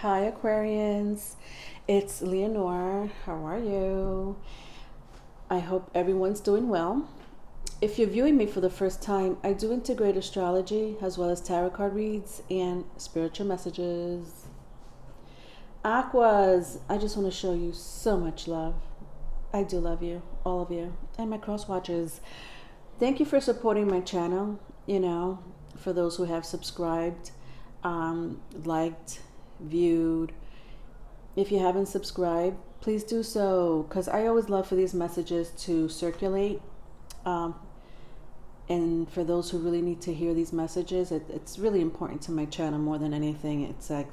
Hi, Aquarians. It's Leonor. How are you? I hope everyone's doing well. If you're viewing me for the first time, I do integrate astrology as well as tarot card reads and spiritual messages. Aquas, I just want to show you so much love. I do love you, all of you, and my cross watchers. Thank you for supporting my channel. For those who have subscribed, liked, viewed. If you haven't subscribed, please do so, because I always love for these messages to circulate. And for those who really need to hear these messages, it's really important to my channel more than anything. It's like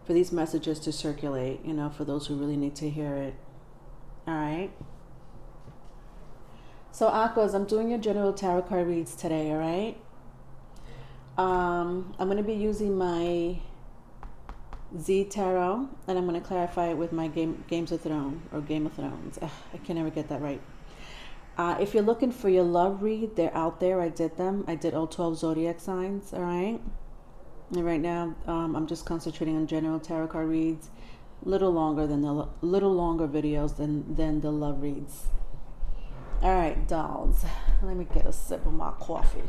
for these messages to circulate, for those who really need to hear it. All right. So Aquas, I'm doing your general tarot card reads today, all right? I'm going to be using my Z Tarot, and I'm going to clarify it with my Games of Thrones, or Game of Thrones. I can never get that right. If you're looking for your love read, they're out there. I did them. I did all 12 zodiac signs, all right? And right now, I'm just concentrating on general tarot card reads. Little longer videos than the love reads. All right, dolls. Let me get a sip of my coffee.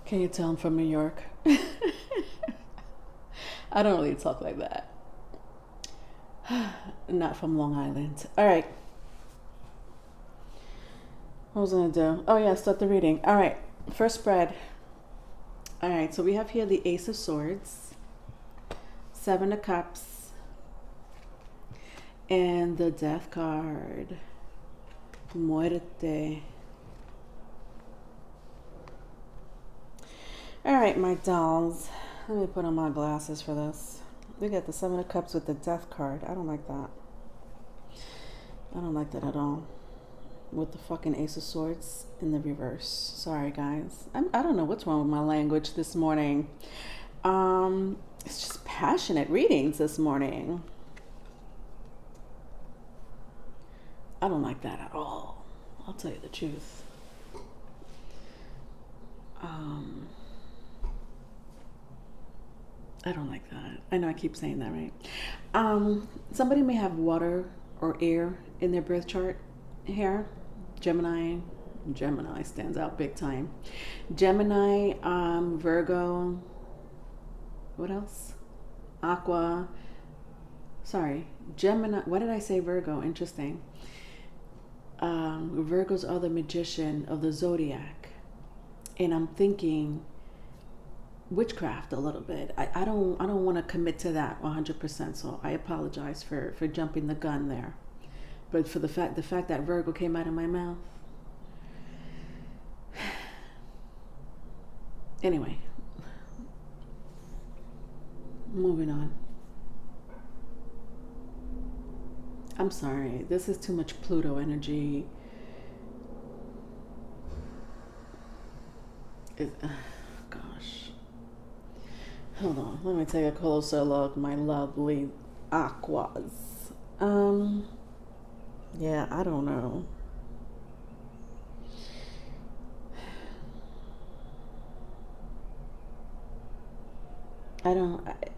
Can you tell I'm from New York? I don't really talk like that. Not from Long Island. All right. What was I going to do? Oh, yeah, start the reading. All right. First spread. All right, so we have here the Ace of Swords, Seven of Cups, and the Death card. Muerte. All right, my dolls. Let me put on my glasses for this. We got the Seven of Cups with the Death card. I don't like that. I don't like that at all. With the fucking Ace of Swords in the reverse. Sorry, guys. I don't know what's wrong with my language this morning. It's just passionate readings this morning. I don't like that at all. I'll tell you the truth. I don't like that. I know I keep saying that, right? Somebody may have water or air in their birth chart here. Gemini stands out big time. Gemini, Virgo, what else? Aqua. Sorry, Gemini. What did I say? Virgo. Interesting. Virgos are the magician of the zodiac, and I'm thinking witchcraft a little bit. I don't want to commit to that 100%. So I apologize for jumping the gun there. But for the fact that Virgo came out of my mouth. Anyway, moving on. I'm sorry. This is too much Pluto energy. Gosh. Hold on. Let me take a closer look, my lovely Aquas. Yeah, I don't know.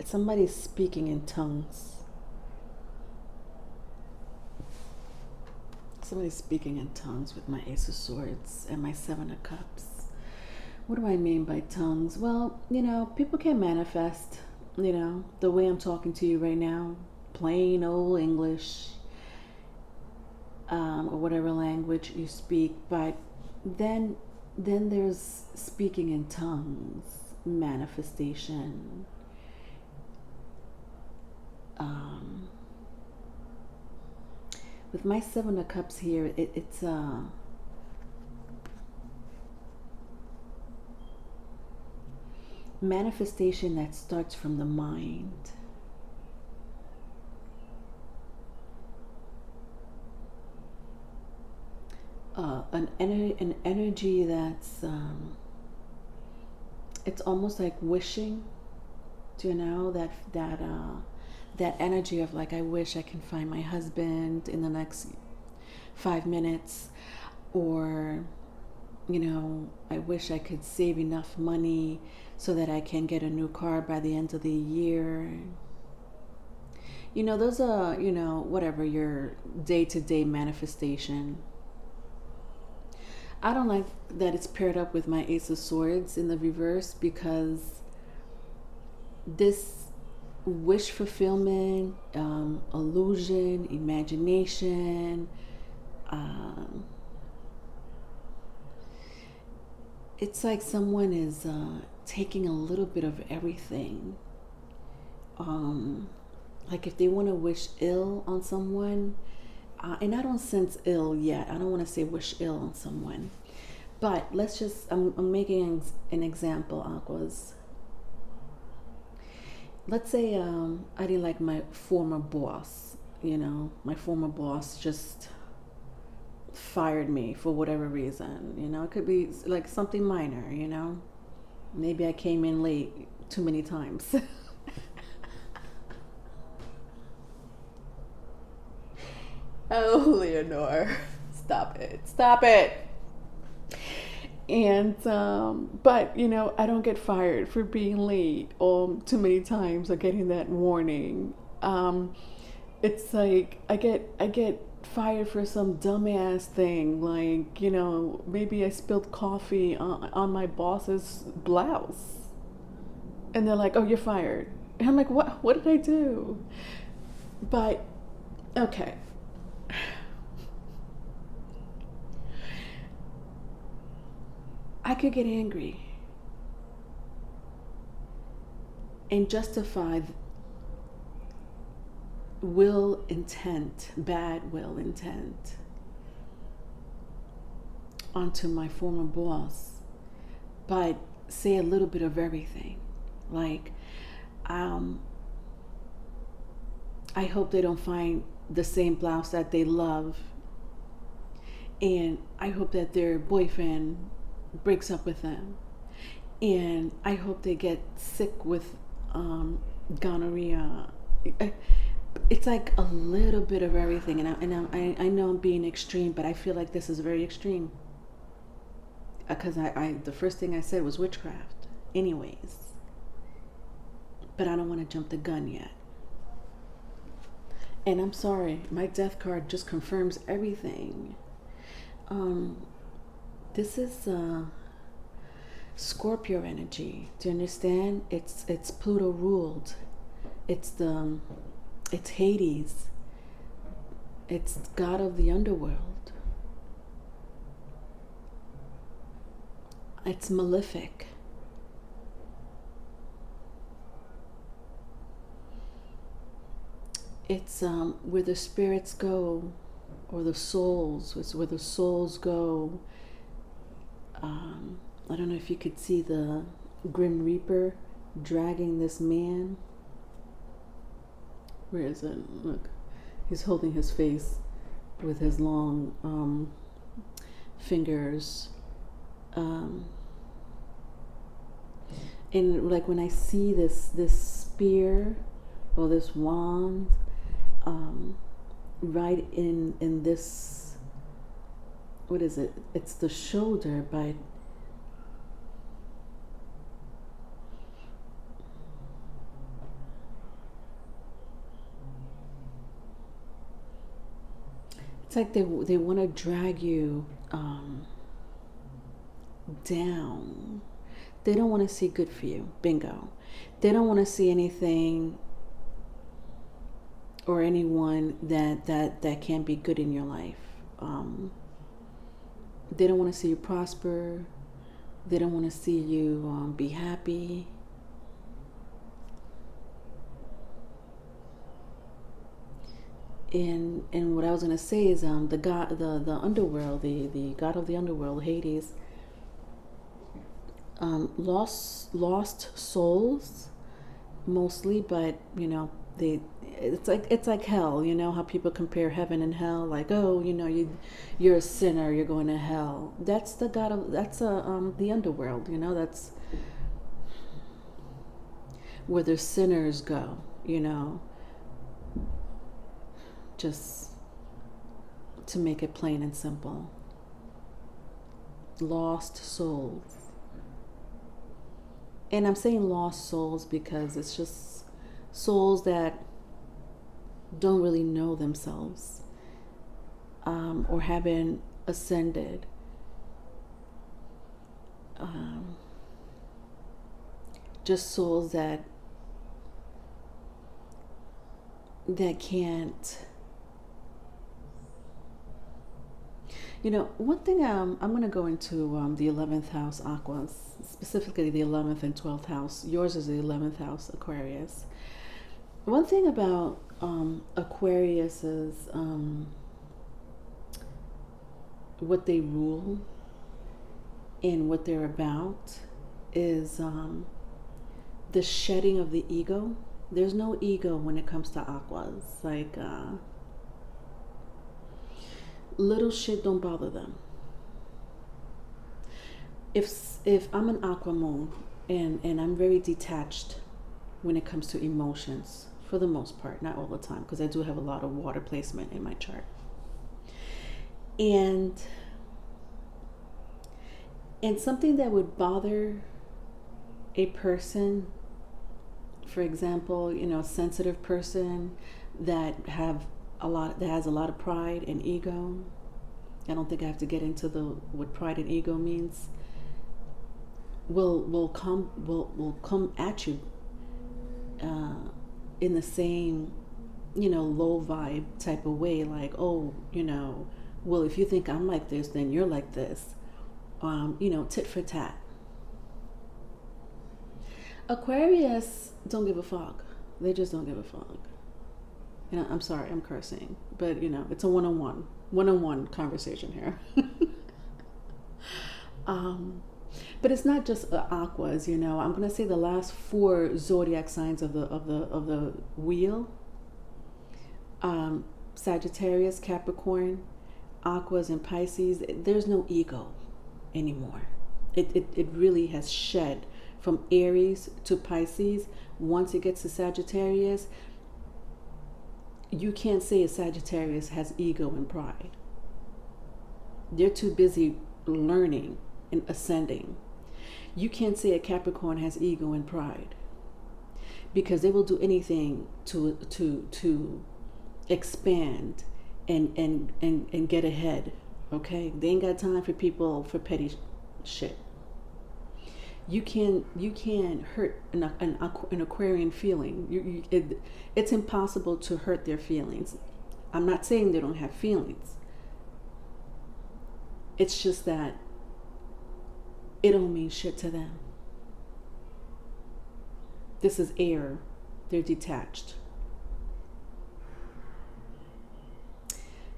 Somebody's speaking in tongues. Somebody's speaking in tongues with my Ace of Swords and my Seven of Cups. What do I mean by tongues? Well, people can manifest, the way I'm talking to you right now, plain old English. Or whatever language you speak, but then there's speaking in tongues, manifestation. With my Seven of Cups here, it's manifestation that starts from the mind. An energy that's it's almost like wishing. Do you know that energy of like, I wish I can find my husband in the next 5 minutes, or I wish I could save enough money so that I can get a new car by the end of the year. Those are, whatever your day-to-day manifestation. I don't like that it's paired up with my Ace of Swords in the reverse, because this wish fulfillment, illusion, imagination, it's like someone is taking a little bit of everything. Like if they want to wish ill on someone, and I don't sense ill yet. I don't want to say wish ill on someone. But I'm making an example, Aquas. Let's say I didn't like my former boss. My former boss just fired me for whatever reason. It could be like something minor, Maybe I came in late too many times. Oh, Leonor, stop it. And but I don't get fired for being late too many times or getting that warning. It's like I get fired for some dumbass thing, like maybe I spilled coffee on my boss's blouse, and they're like, "Oh, you're fired," and I'm like, "What did I do?" But okay. I could get angry and justify bad will intent onto my former boss, but say a little bit of everything. Like, I hope they don't find the same blouse that they love, and I hope that their boyfriend breaks up with them, and I hope they get sick with gonorrhea. It's like a little bit of everything, and I know I'm being extreme, but I feel like this is very extreme, because I the first thing I said was witchcraft anyways, but I don't want to jump the gun yet. And I'm sorry, my death card just confirms everything. This is Scorpio energy. Do you understand? It's Pluto ruled. It's Hades. It's God of the underworld. It's malefic. It's where the spirits go, or the souls. It's where the souls go. I don't know if you could see the Grim Reaper dragging this man. Where is it? Look, he's holding his face with his long fingers. And like when I see this spear or this wand right in this, what is it? It's the shoulder, but it's like they want to drag you down. They don't want to see good for you. Bingo. They don't want to see anything or anyone that can be good in your life. They don't want to see you prosper. They don't want to see you be happy. And what I was gonna say is the god, the underworld, the god of the underworld, Hades. Lost souls, mostly, but it's like hell. You know how people compare heaven and hell, like, oh, you're a sinner, you're going to hell. That's the god of the underworld. That's where the sinners go. Just to make it plain and simple. lost souls. And I'm saying lost souls because it's just souls that don't really know themselves, or haven't ascended. Just souls that can't. One thing, I'm going to go into the 11th house Aquas, specifically the 11th and 12th house. Yours is the 11th house, Aquarius. One thing about Aquarius is what they rule and what they're about is the shedding of the ego. There's no ego when it comes to Aquas. Like, little shit don't bother them. If I'm an Aqua moon and I'm very detached when it comes to emotions, for the most part, not all the time, because I do have a lot of water placement in my chart. And something that would bother a person, for example, a sensitive person that has a lot of pride and ego. I don't think I have to get into what pride and ego means. Will come at you in the same low vibe type of way, like, oh, well, if you think I'm like this, then you're like this. Tit for tat. Aquarius don't give a fuck. They just don't give a fuck. I'm sorry, I'm cursing, but it's a one-on-one conversation here. But it's not just Aquas. I'm gonna say the last 4 zodiac signs of the wheel: Sagittarius, Capricorn, Aquas, and Pisces. There's no ego anymore. It really has shed from Aries to Pisces. Once it gets to Sagittarius, you can't say a Sagittarius has ego and pride. They're too busy learning and ascending. You can't say a Capricorn has ego and pride, because they will do anything to expand and get ahead. Okay, they ain't got time for people for petty shit. You can't hurt an Aquarian feeling. It's impossible to hurt their feelings. I'm not saying they don't have feelings. It's just that it don't mean shit to them. This is air. They're detached.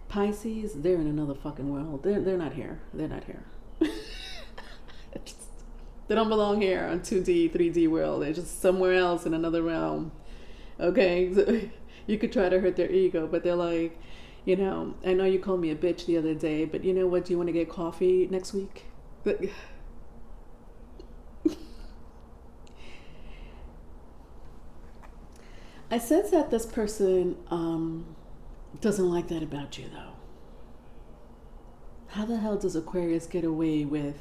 Pisces, they're in another fucking world. They're not here. They're not here. They don't belong here on 2D, 3D world. They're just somewhere else in another realm. Okay? So you could try to hurt their ego, but they're like, I know you called me a bitch the other day, but you know what? Do you want to get coffee next week? I sense that this person doesn't like that about you, though. How the hell does Aquarius get away with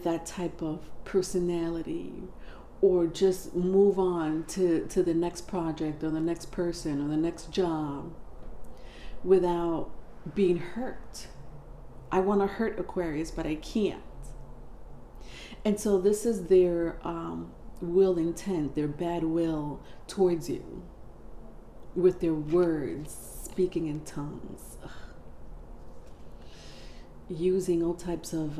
that type of personality, or just move on to the next project or the next person or the next job without being hurt? I want to hurt Aquarius, but I can't. And so this is their will intent, their bad will towards you, with their words, speaking in tongues, using all types of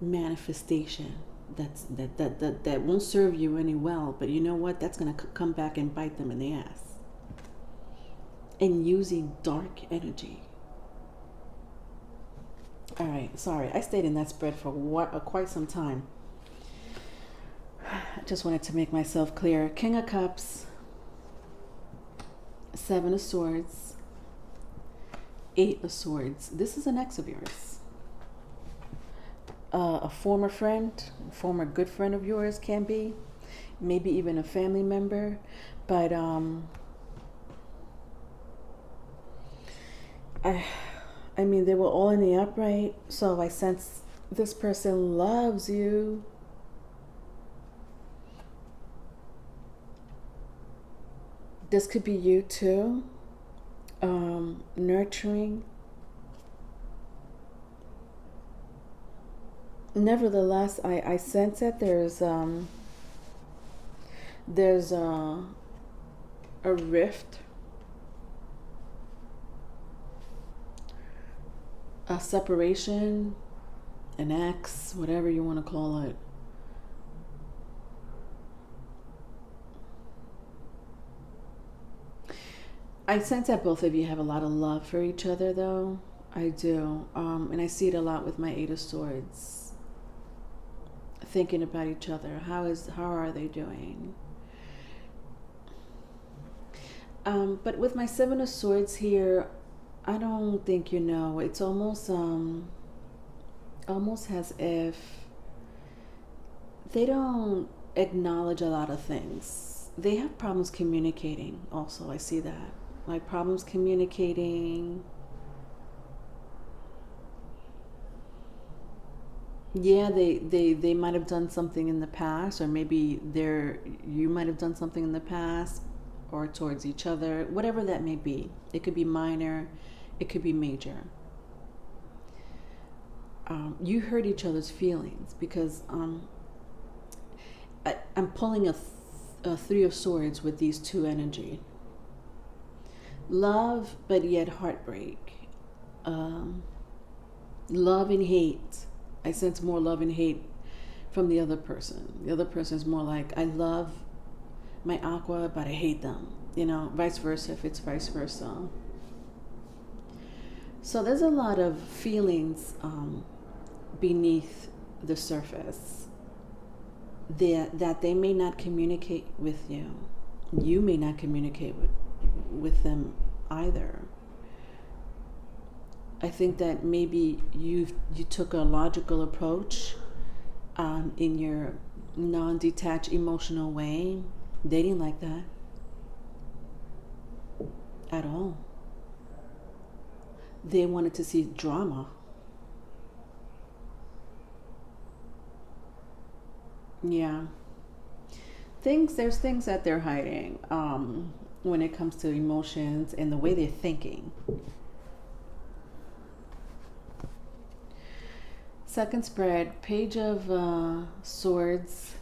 manifestation that won't serve you any well, but you know what? That's going to come back and bite them in the ass. And using dark energy. All right, sorry, I stayed in that spread for quite some time. I just wanted to make myself clear. King of Cups, 7 of Swords, 8 of Swords. This is an ex of yours. A former friend, former good friend of yours can be, maybe even a family member, but I I mean, they were all in the upright, so I sense this person loves you. This could be you too. Nurturing. Nevertheless, I sense that there's a rift, a separation, an ex, whatever you want to call it. I sense that both of you have a lot of love for each other, though. I do. And I see it a lot with my Eight of Swords. Thinking about each other. How are they doing? But with my Seven of Swords here, I don't think you know. It's almost as if they don't acknowledge a lot of things. They have problems communicating also. I see that. Like problems communicating. Yeah, they might have done something in the past, or maybe you might have done something in the past, or towards each other, whatever that may be. It could be minor, it could be major. You hurt each other's feelings because I'm pulling a Three of Swords with these two energy. Love, but yet heartbreak. Love and hate. I sense more love and hate from the other person. The other person is more like, I love my Aqua, but I hate them. You know, vice versa if it's vice versa. So there's a lot of feelings beneath the surface that they may not communicate with you. You may not communicate with them either. I think that maybe you took a logical approach in your non-detached emotional way. They didn't like that at all. They wanted to see drama. Yeah. There's things that they're hiding when it comes to emotions and the way they're thinking. Second spread, Page of Swords,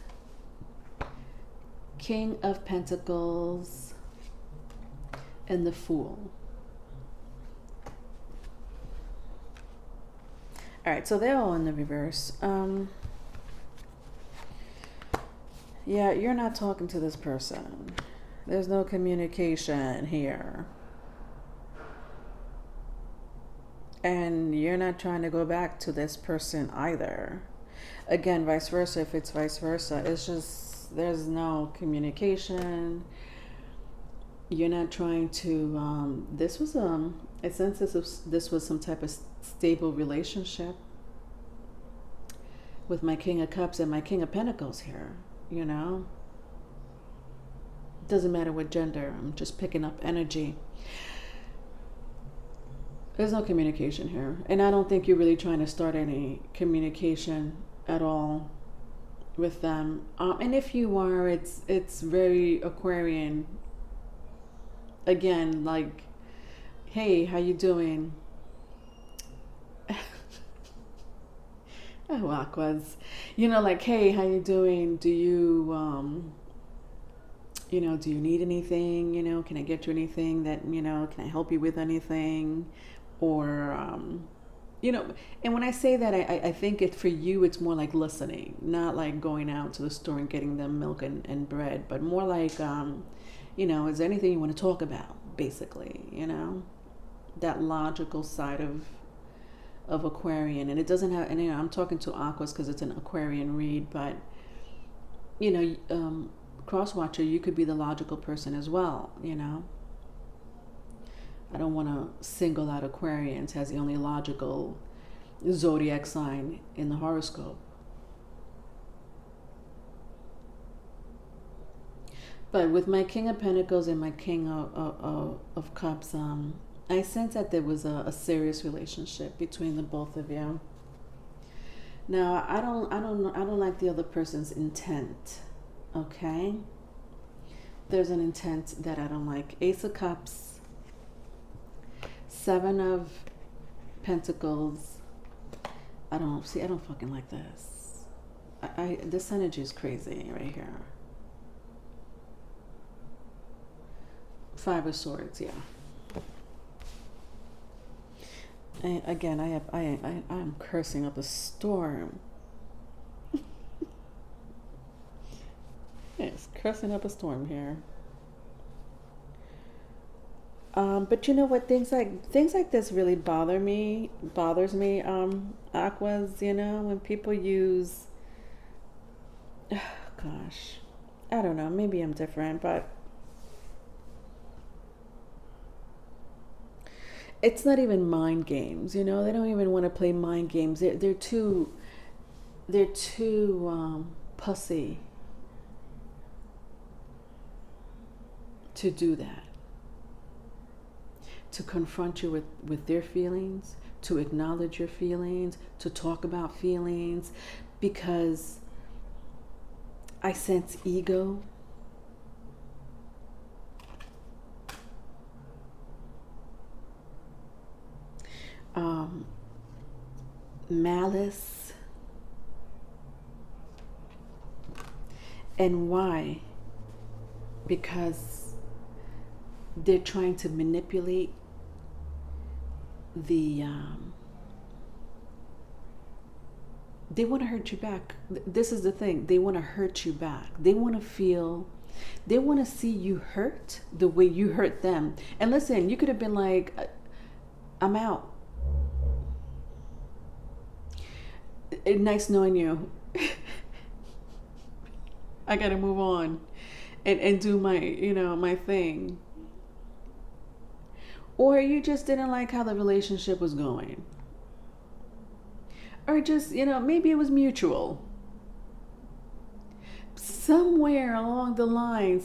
King of Pentacles, and the Fool. All right, so they're all in the reverse. Yeah, you're not talking to this person. There's no communication here. And you're not trying to go back to this person either. Again, vice versa, if it's vice versa. It's just, there's no communication. You're not trying to, I sense this was some type of stable relationship with my King of Cups and my King of Pentacles here, you know? Doesn't matter what gender, I'm just picking up energy. There's no communication here. And I don't think you're really trying to start any communication at all with them. And if you are, it's very Aquarian. Again, like, hey, how you doing? Oh, Aquas. You know, like, hey, how you doing? Do you, do you need anything? You know, can I get you anything that, can I help you with anything? Or, and when I say that, I think for you, it's more like listening, not like going out to the store and getting them milk and bread, but more like, is there anything you want to talk about, basically, that logical side of Aquarian. And it doesn't have, and I'm talking to Aquas because it's an Aquarian read, but, cross-watcher, you could be the logical person as well, I don't want to single out Aquarians as the only logical zodiac sign in the horoscope. But with my King of Pentacles and my King of Cups, I sense that there was a serious relationship between the both of you. Now, I don't like the other person's intent. Okay? There's an intent that I don't like. Ace of Cups, Seven of Pentacles. I don't fucking like this. This energy is crazy right here. Five of Swords, yeah. And again, I'm cursing up a storm. Yes, cursing up a storm here. But you know what? Things like this really bothers me. Aquas, you know, when people use, gosh, I don't know. Maybe I'm different, but it's not even mind games. You know, they don't even want to play mind games. They're too pussy to do that. To confront you with their feelings, to acknowledge your feelings, to talk about feelings, because I sense ego. Malice. And why? Because they're trying to manipulate they want to hurt you back. This is the thing. They want to hurt you back. They want to see you hurt the way you hurt them. And listen, you could have been like, I'm out. Nice knowing you. I got to move on and do my thing. Or you just didn't like how the relationship was going. Or just, maybe it was mutual. Somewhere along the line,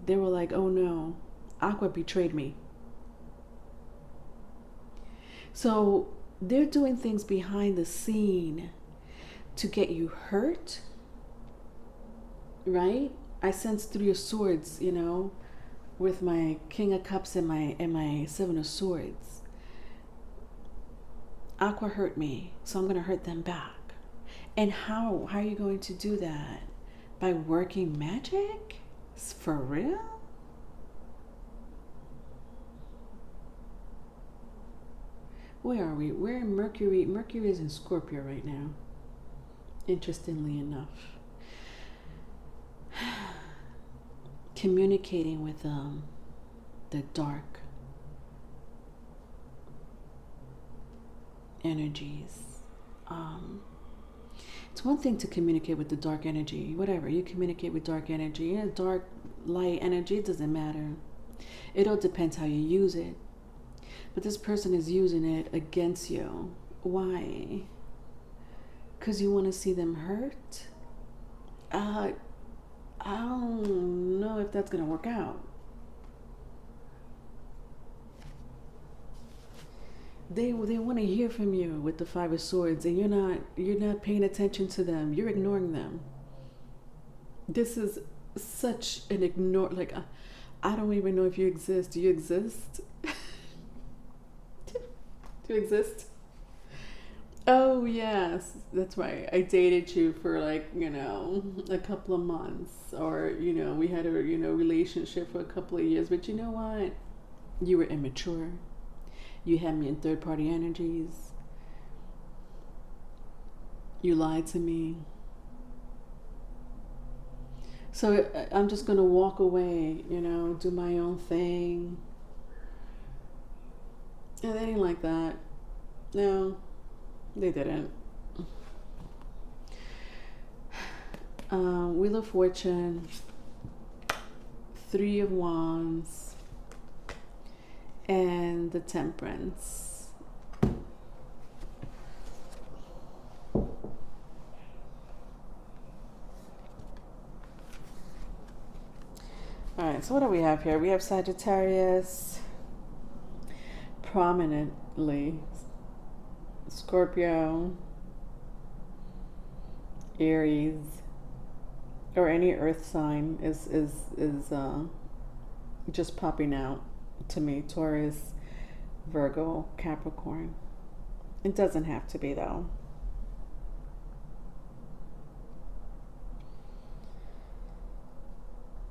they were like, oh no, Aqua betrayed me. So they're doing things behind the scene to get you hurt, right? I sense Three of Swords, with my King of Cups and my Seven of Swords. Aqua hurt me, so I'm going to hurt them back. And how are you going to do that? By working magic? For real? Where are we? We're in Mercury. Mercury is in Scorpio right now, interestingly enough. Communicating with the dark energies. It's one thing to communicate with the dark energy, whatever. You communicate with dark energy, dark, light energy, it doesn't matter. It all depends how you use it. But this person is using it against you. Why? Because you want to see them hurt? I don't know if that's going to work out. They want to hear from you with the Five of Swords, and you're not paying attention to them. You're ignoring them. This is such an ignore. Like, I don't even know if you exist. Do you exist? Do you exist? Oh yes, that's right. I dated you for a couple of months, or we had a relationship for a couple of years. But you know what? You were immature. You had me in third-party energies. You lied to me. So I'm just going to walk away, do my own thing. And they didn't like that. No, they didn't. Wheel of Fortune, Three of Wands, and the Temperance. All right, so what do we have here? We have Sagittarius, prominently. Scorpio, Aries, or any earth sign is just popping out to me. Taurus, Virgo, Capricorn. It doesn't have to be though.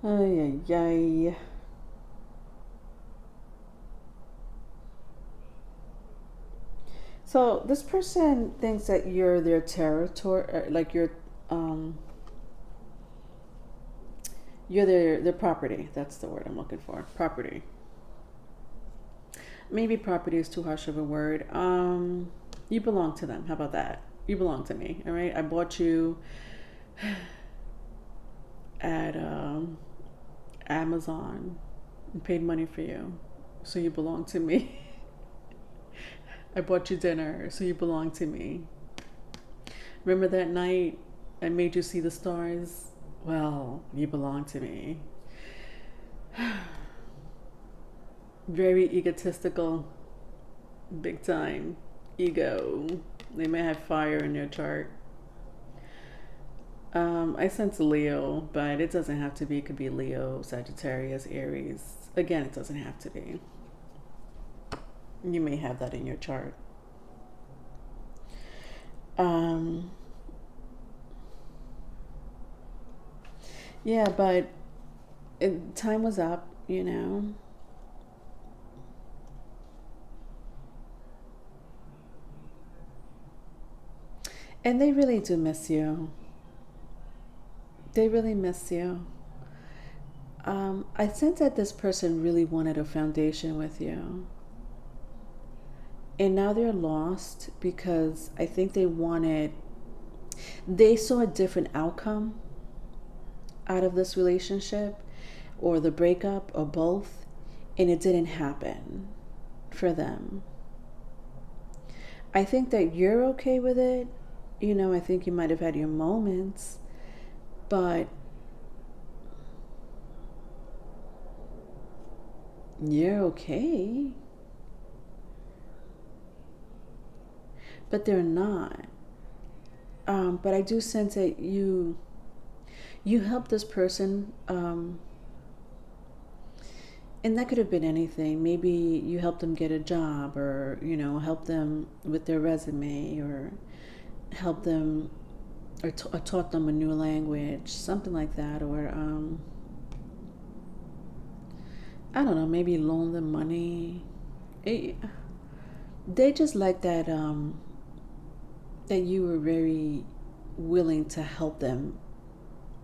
Ay, ay, ay. So this person thinks that you're their territory, like you're their property. That's the word I'm looking for. Property. Maybe property is too harsh of a word. You belong to them. How about that? You belong to me. All right. I bought you at Amazon and paid money for you, so you belong to me. I bought you dinner, so you belong to me. Remember that night I made you see the stars? Well, you belong to me. Very egotistical, big time ego. They may have fire in their chart. I sense Leo, but it doesn't have to be. It could be Leo, Sagittarius, Aries. Again, it doesn't have to be. You may have that in your chart. Yeah, but time was up, you know. And they really do miss you. They really miss you. I sense that this person really wanted a foundation with you. And now they're lost because I think they saw a different outcome out of this relationship, or the breakup, or both, and it didn't happen for them. I think that you're okay with it. You know, I think you might have had your moments, but you're okay. But they're not. But I do sense that you help this person, and that could have been anything. Maybe you helped them get a job, or help them with their resume, or help them, or taught them a new language, something like that, or I don't know, maybe loan them money. They just like that that you were very willing to help them.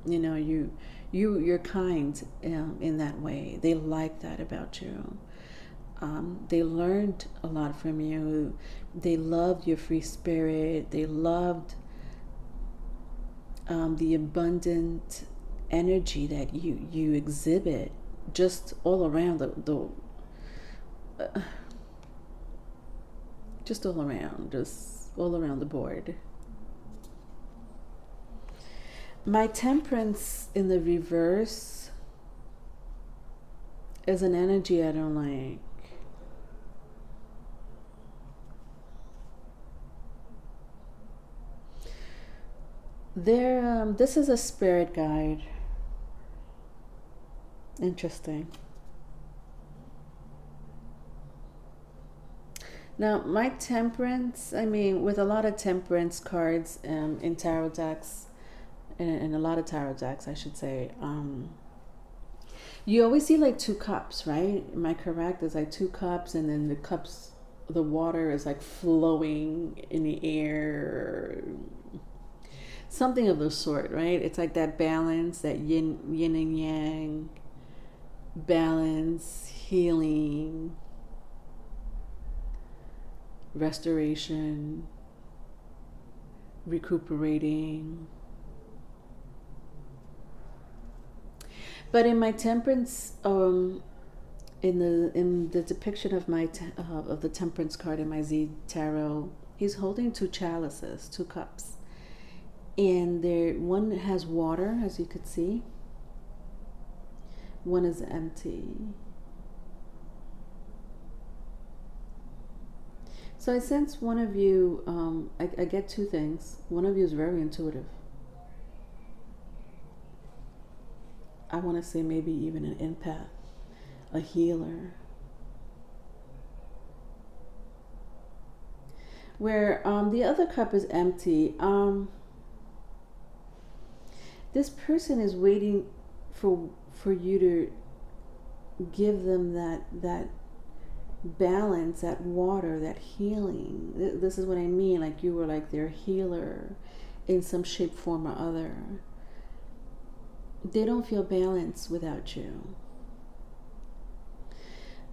You're kind in that way. They like that about you. They learned a lot from you. They loved your free spirit. They loved the abundant energy that you exhibit, just all around just all around the board. My Temperance in the reverse is an energy I don't like. This is a spirit guide. Interesting. Now, my Temperance, with a lot of Temperance cards in tarot decks, in a lot of tarot decks, I should say, you always see like two cups, right? Am I correct? There's like two cups, and then the water is like flowing in the air, something of the sort, right? It's like that balance, that yin and yang balance, healing, restoration, recuperating. But in my Temperance, in the depiction of of the Temperance card in my Z Tarot, he's holding two chalices, two cups, and one has water, as you could see. One is empty. So I sense one of you, I get two things. One of you is very intuitive. I want to say maybe even an empath, a healer. Where the other cup is empty. This person is waiting for you to give them that balance, that water, that healing. This is what I mean. Like you were like their healer in some shape, form, or other. They don't feel balanced without you.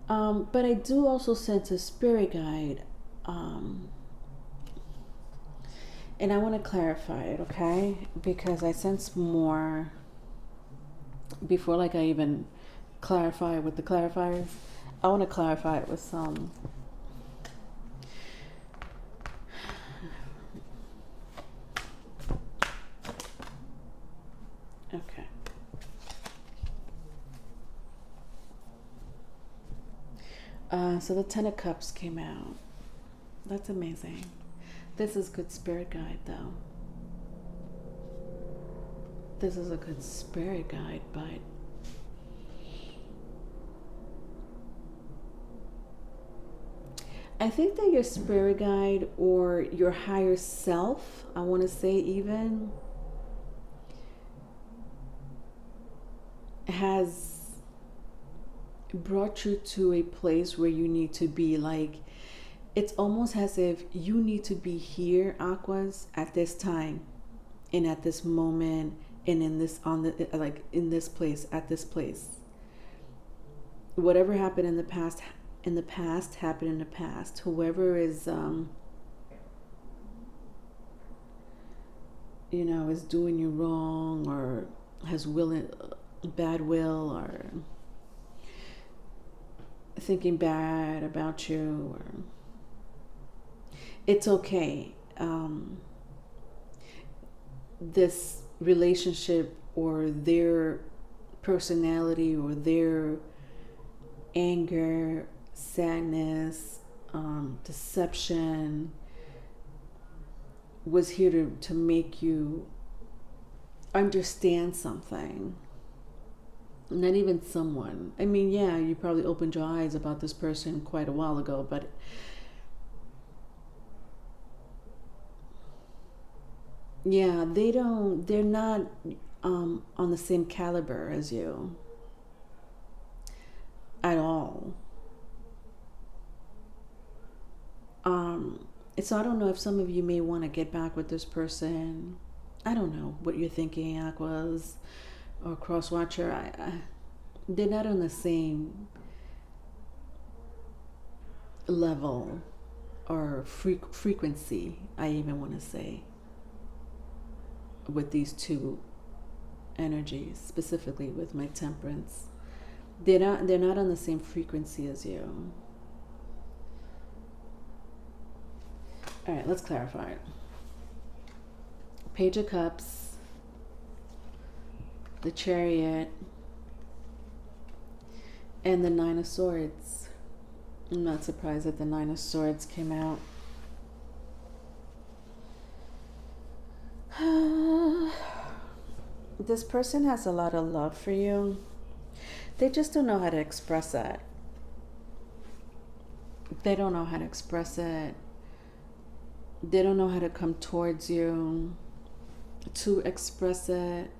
But I do also sense a spirit guide. And I want to clarify it, okay? Because I sense more before like I even clarify with the clarifiers. I want to clarify it with some okay. So the Ten of Cups came out. That's amazing. This is good spirit guide though. This is a good spirit guide, but I think that your spirit guide or your higher self, I want to say even, has brought you to a place where you need to be. Like, it's almost as if you need to be here, Aquas, at this time and at this moment and in this in this place, at this place. Whatever happened in the past happened in the past. Whoever is is doing you wrong or has bad will or thinking bad about you, or it's okay. This relationship or their personality or their anger, sadness, deception was here to make you understand something. Not even someone. I mean, yeah, you probably opened your eyes about this person quite a while ago, but yeah, they're not on the same caliber as you at all. So I don't know if some of you may want to get back with this person. I don't know what you're thinking, Aquas or Crosswatcher. They're not on the same level or frequency, I even want to say, with these two energies, specifically with my Temperance. They're not on the same frequency as you. All right, let's clarify it. Page of Cups, the Chariot, and the Nine of Swords. I'm not surprised that the Nine of Swords came out. This person has a lot of love for you. They just don't know how to express it. They don't know how to express it. They don't know how to come towards you to express it.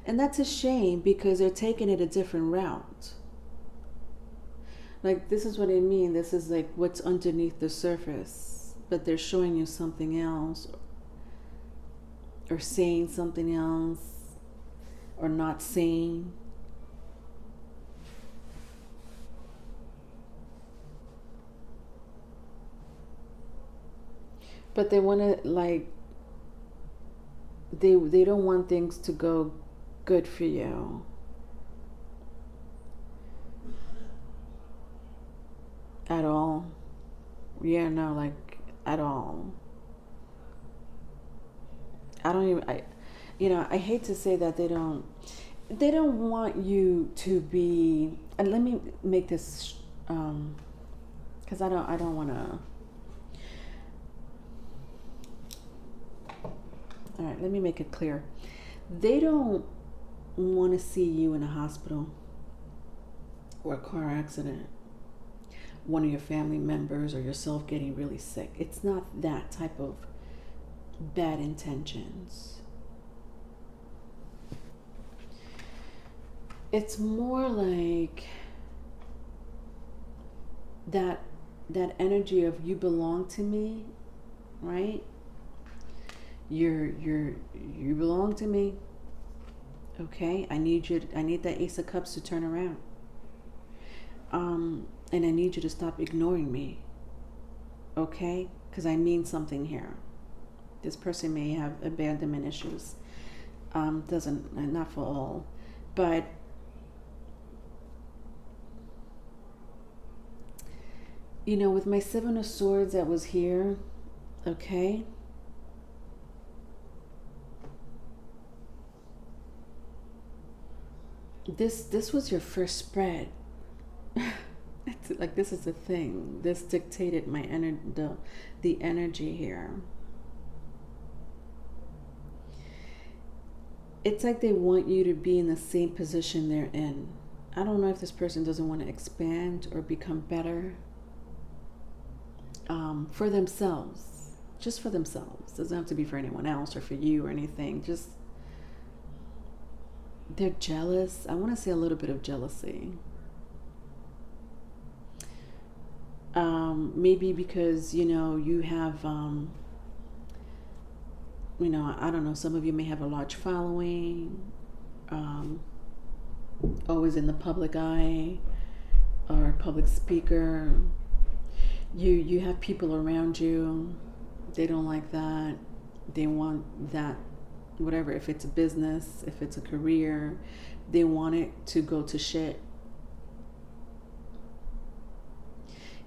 And that's a shame because they're taking it a different route. Like, this is what I mean. This is like what's underneath the surface, but they're showing you something else or saying something else or not saying. But they want to, like, they don't want things to go good for you. At all. Yeah, no, like, at all. I don't even, I hate to say that they don't want you to be, and let me make this because I don't want to. All right, let me make it clear. They don't want to see you in a hospital or a car accident, one of your family members or yourself getting really sick. It's not that type of bad intentions. It's more like that energy of you belong to me, right? You belong to me. Okay, I need that Ace of Cups to turn around. And I need you to stop ignoring me. Okay? Because I mean something here. This person may have abandonment issues. Not for all. But with my Seven of Swords that was here, okay? This was your first spread. It's like, this is the thing. This dictated my the energy here. It's like they want you to be in the same position they're in. I don't know if this person doesn't want to expand or become better for themselves. Just for themselves. Doesn't have to be for anyone else or for you or anything. Just, they're jealous. I want to say a little bit of jealousy. Maybe because, you have, I don't know, some of you may have a large following, always in the public eye, or a public speaker. You have people around you, they don't like that. They want that, whatever, if it's a business, if it's a career, they want it to go to shit.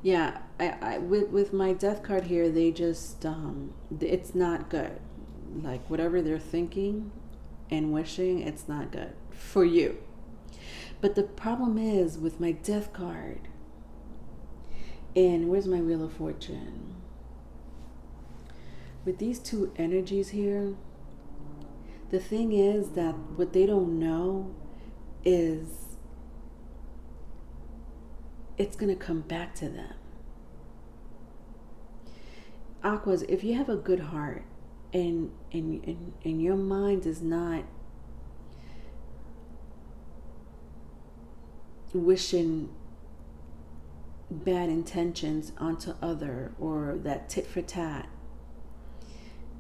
Yeah, I with my death card here, they just, it's not good. Like, whatever they're thinking and wishing, it's not good for you. But the problem is with my death card, and where's my Wheel of Fortune? With these two energies here, the thing is that what they don't know is it's going to come back to them. Aquas, if you have a good heart and your mind is not wishing bad intentions onto other, or that tit for tat,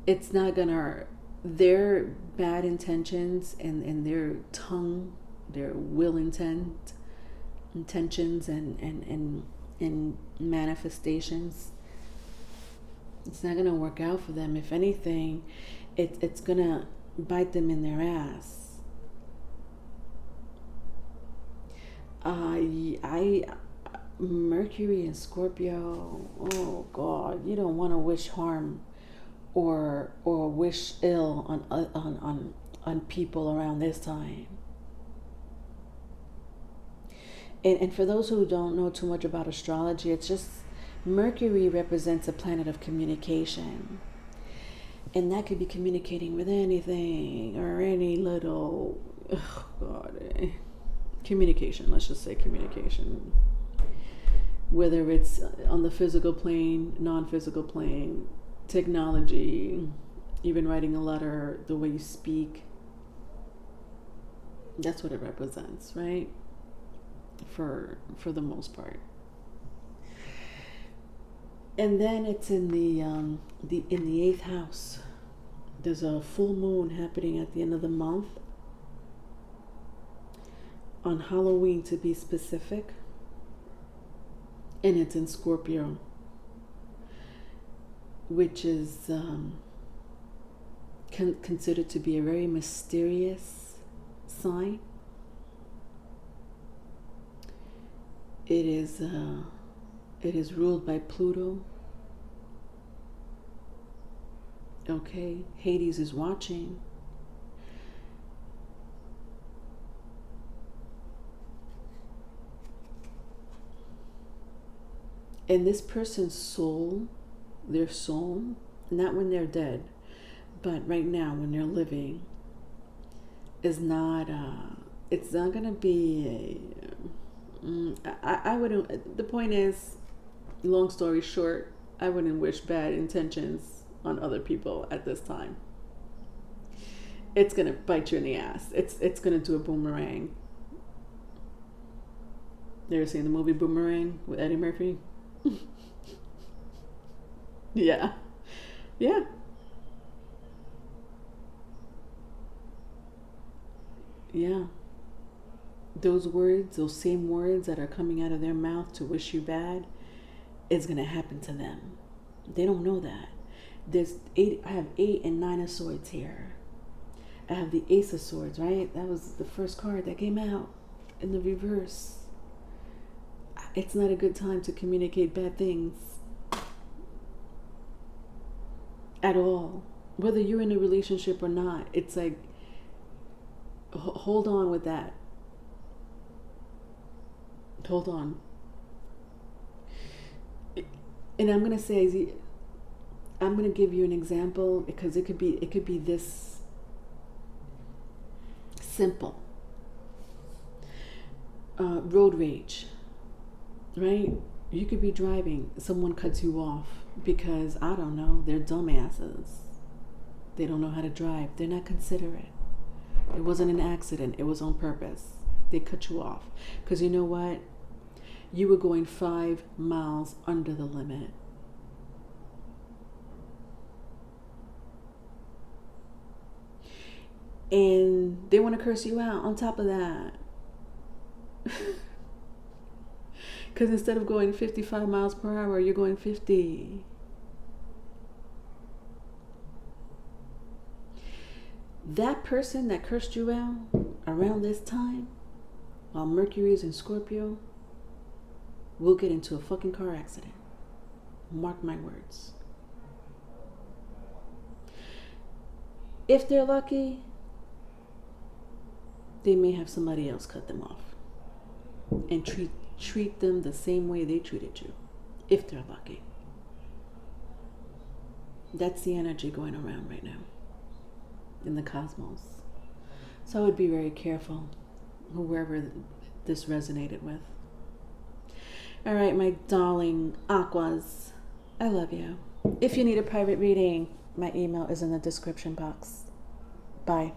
it's not gonna, their bad intentions and their tongue, their will intentions and manifestations, it's not gonna work out for them. If anything, it's gonna bite them in their ass. Mercury and Scorpio, oh God, you don't want to wish harm or wish ill on people around this time. And for those who don't know too much about astrology, it's just Mercury represents a planet of communication. And that could be communicating with anything or any little, communication, let's just say communication. Whether it's on the physical plane, non-physical plane, technology, even writing a letter, the way you speak. That's what it represents, right? For the most part. And then it's in the 8th house. There's a full moon happening at the end of the month, on Halloween to be specific, and it's in Scorpio, which is considered to be a very mysterious sign. It is ruled by Pluto. Okay, Hades is watching. And this person's soul, their soul, not when they're dead, but right now when they're living, is not, it's not going to be, I wouldn't, the point is, long story short, I wouldn't wish bad intentions on other people at this time. It's going to bite you in the ass. It's going to do a boomerang. You ever seen the movie Boomerang with Eddie Murphy? Yeah. Yeah. Yeah. Those words, those same words that are coming out of their mouth to wish you bad, is going to happen to them. They don't know that. I have 8 and 9 of swords here. I have the Ace of Swords, right? That was the first card that came out in the reverse. It's not a good time to communicate bad things at all. Whether you're in a relationship or not, it's like, hold on with that. Hold on. And I'm gonna say, I'm gonna give you an example because it could be this simple. Road rage, right? You could be driving, someone cuts you off because, I don't know, they're dumbasses. They don't know how to drive. They're not considerate. It wasn't an accident. It was on purpose. They cut you off. Because you know what? You were going 5 miles under the limit. And they want to curse you out on top of that. Because instead of going 55 miles per hour, you're going 50. That person that cursed you out around this time, while Mercury is in Scorpio, will get into a fucking car accident. Mark my words. If they're lucky, they may have somebody else cut them off and treat them the same way they treated you, if they're lucky. That's the energy going around right now in the cosmos. So I would be very careful, whoever this resonated with. All right, my darling Aquas, I love you. If you need a private reading, my email is in the description box. Bye.